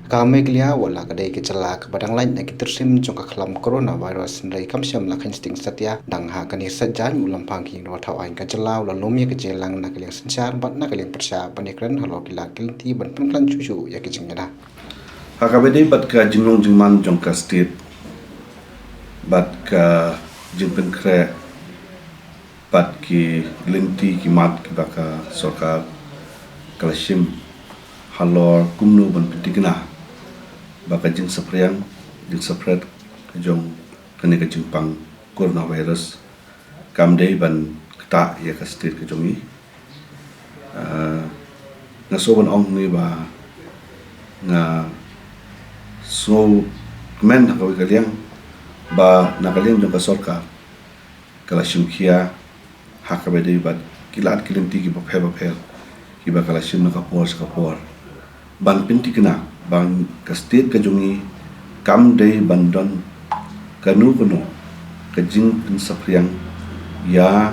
Kame klia wala kadai ke celak badang lain nak tersim jong kelam coronavirus ndai kamsiam la khan sting satya dang ha kani sajan ulam pangki ro thau ain ka celau la lomi ke jelang nak liang sencar bat nak liang persya panikran halo kila kilti ban penklan cucu ya ke jingna Hakabede bat ka jinglong jingman jong ka state bat ka jingpen kre bat ki linti ki mat ki baka sorkar kalashim halor kumnu ban pitigna baka jing sapriang jing sapret jong kene ka jingpang coronavirus kamdei ban kta ya ka state ka jongi ngasoban ong ni ba nga so men hakawi kaliang ba nakaliang jong ka sorkar kalashim kia hakabede bat kilat kilinti ki baphe ki ba kalashim na kapor ban pinti kena bang ka state ka jongi kam dei bandon kanu ka jing pin sapriang ya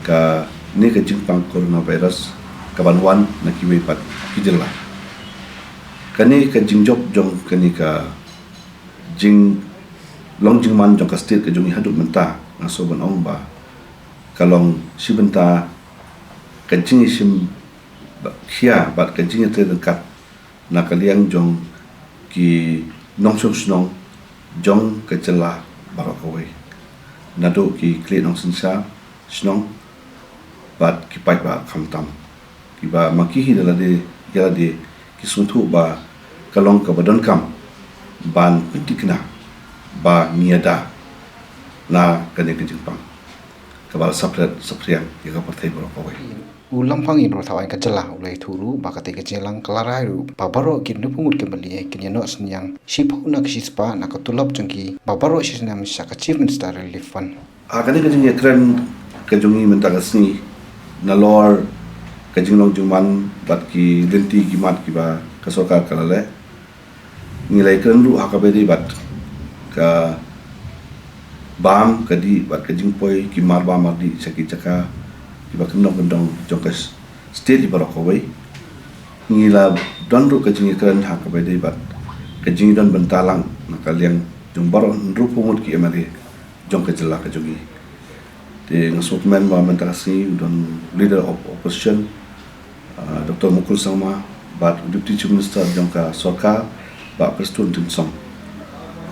ka ni ka jing pang coronavirus ka banwan na kiwe pat kijela kani ka jing job jong kani ka jing long jing man jong ka state ka jongi haduk menta ngaso ban ong ba kalong sibenta ka jing isim khia bat ka jing te dekat na kaliang jong ki nong snong jong ka jela barakawai nado ki kle nong sinsa snong bat ki pai ba khamtam ki ba maki hi dala de ya de ki suntu ba kalong ka badon kam ban pitikna ba niada na kane ke jingpang kabal sapriang ya ka partai barakawai ulam pangin ro thau ain ka celah ulai thuru bakate ke jelang kelarai ru babaro kin nu pungut ke bali kin no senyang sipo nak sispa nak tulap jengki babaro sisnam sak achievement star relief fund kane ke jing ekran ke jongi mentagasni na lor ka jinglong jingman bat ki lenti ki mat ki ba ka sokar kalale nilai kren ru hakabedi bat ka bam kadi bat ka jingpoi ki mar ba mar di saki chaka ki ba kendong jokas state di barakawai ngila don ru ka jingi kren hakabedi bat ka jingi don bentalang nakaliang jong baro ru pumut ki emare jong ka jela ka jongi de ngasukmen ba mentasi don leader of opposition Dr. Mukul Sama bat Deputy Chief Minister jong ka sorkar ba Prestun Timsong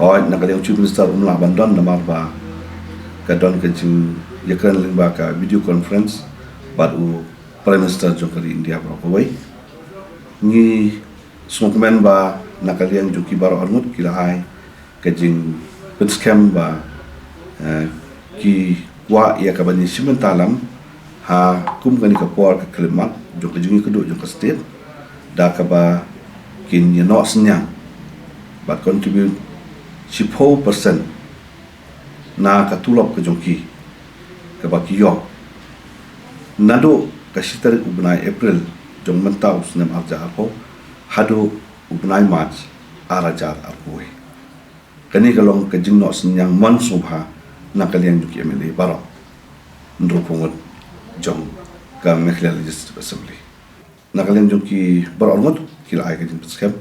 hoy nakaliang Chief Minister umla bandon namar ba ka don ka jing yakran ling ba ka video conference bat u Prime Minister jong ka India ba kawai ni smokeman ba nakaliang juki baro armut kila ai ka jing scam ba ki wa ya ka bani simentalam ha kum kani ka por ka klimat jong ka jingi kudu jong ka state da ka ba kin ya no senyang but contribute 10% na ka tulop ka jongki ka ba ki yo nado ka sitar ubnai april jong mentau snem arja apo hado ubnai march arajar arpoi kani kalong ka jing no senyang mon subha na kaliang jongki emele baro ndro pungut jong ka Mekhlea Legislative Assembly nakalian jong ki berormot kila ay ka jing scam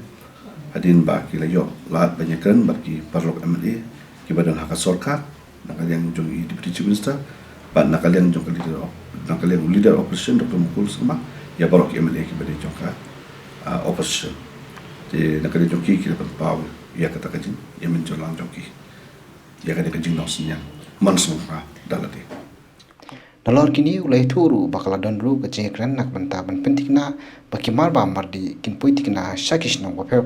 hadin ba kila yo lahat banyakan bagi parlok MLA ki badan hak sorkar nakalian jong i Deputy Chief Minister ba nakalian jong nakalian leader opposition Dr. Mukul Sama ya barok MLA ki badan jong ka opposition de nakalian jong ki kila pau ya kata ka jing ya menjolang jong ki ya ka jing no sinya mansum pa dalate Nalor kini ulai thuru bakala donru ka jekran nak banta ban pentikna bakimar ba mardi kin puitikna shakish nang waper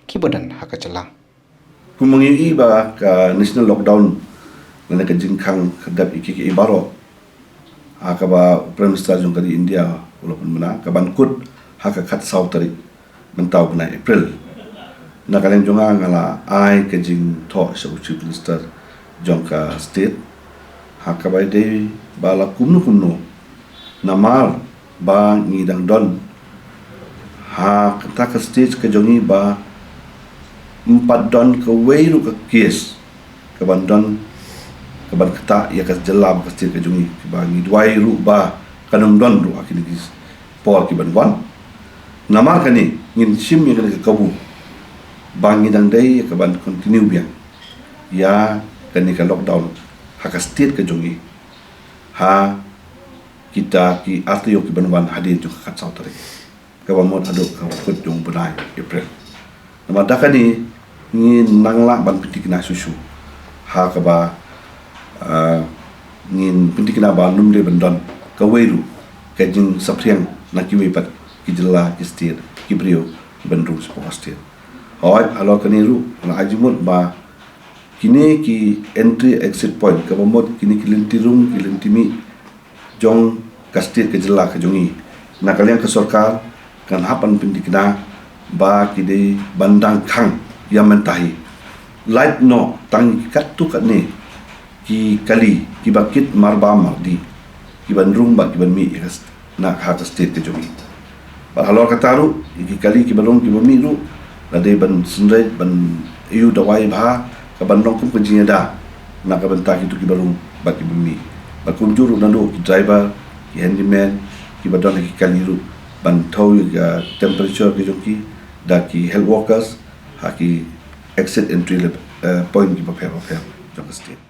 ki badan haka celang kumangi ba ka national lockdown nana ka jingkhang khadap iki ki ibaro haka ba prime minister jong kadi India ulapun mana ka ban kut haka khat sau tari mentau bna april na kaleng jonga ngala ai ka jing tho sa chief minister jong ka state haka ba de bala kumno namar ba ngidang don ha kata ka stage ka jongi ba 4 don ka weiru ka kes ka bandon ka ban kata ya ka jelab ka stage ka jongi ba ngidwai ru ba kanong don ru akini gis por ki ban wan namar kani ngin sim ya ka kabu bang idang day ka ban continue biang ya kani ka lockdown haka state ka jongi ha kita ki artiyo ki banwan hadir jo ka sau tare ka ba mod aduk ka kut jong bunai April nama dakani ni nangla ban pitik na susu ha ka ba ngin pitik na ba numde bandon ka weru ka jing sapriang na ki wepat ki jela ki state ki brio ki bandung sepo state hoy alo kaniru na ajimut ba kini ki entry exit point ka bomot kini kilintirung kilintimi jong kastir ke jela ke jongi na kalian ke sorkar kan hapan pindikna ba kide bandang khang yang mentahi light no tang kat tu kat ni ki kali ki bakit marba mardi ki bandrung ba ki banmi na ha kastir ke jongi ba halor kataru ki kali ki balong ki bami ru lade ban sendai ban iu dawai ba ka bandong kum kejinya da na ka bentah itu ki balong ba ki bami ba kunjuru nando ki driver ki handyman ki badon ki kaliru ban thau ya temperature ki joki da ki health workers ha ki exit entry point ki ba phe jong state